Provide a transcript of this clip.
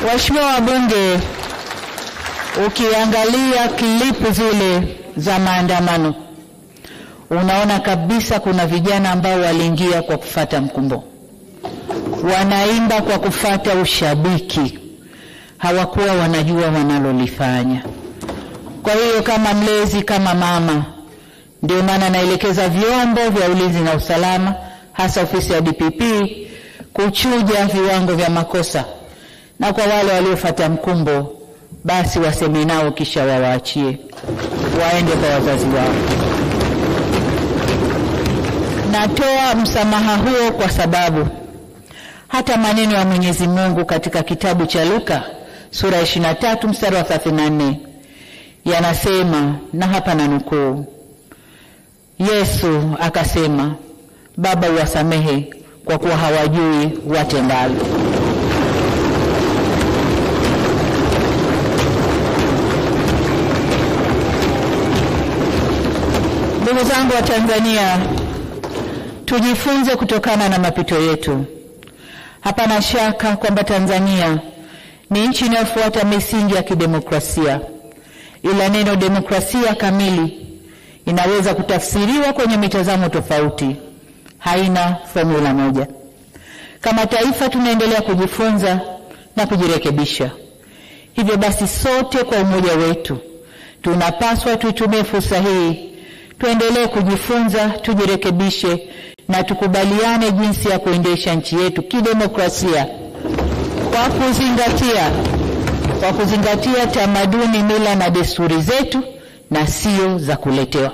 Waheshimiwa wabunge, ukiangalia klipu zile za maandamano, unaona kabisa kuna vijana ambao waliingia kwa kufata mkumbo. Wanaimba kwa kufata ushabiki. Hawakuwa wanajua wanalolifanya. Kwa hiyo kama mlezi, kama mama, ndio maana naelekeza vyombo vya ulinzi na usalama, hasa ofisi ya DPP, kuchuja viwango vya makosa. Na kwa wale waliofata mkumbo, basi waseme nao kisha wawaachie waende kwa wazazi wao. Natoa msamaha huo kwa sababu hata maneno ya Mwenyezi Mungu katika kitabu cha Luka sura 23 mstari wa 34 yanasema, na hapa nanukuu, Yesu akasema, Baba uwasamehe kwa kuwa hawajui watendalo. Ndugu zangu wa Tanzania, tujifunze kutokana na mapito yetu. Hapana shaka kwamba Tanzania ni nchi inayofuata misingi ya kidemokrasia. Ila neno demokrasia kamili inaweza kutafsiriwa kwenye mitazamo tofauti. Haina formula moja. Kama taifa tunaendelea kujifunza na kujirekebisha. Hivyo basi sote kwa umoja wetu tunapaswa tuitumie fursa hii, tuendelee kujifunza, tujirekebishe na tukubaliane jinsi ya kuendesha nchi yetu kidemokrasia kwa kuzingatia tamaduni, mila na desturi zetu na sio za kuletewa.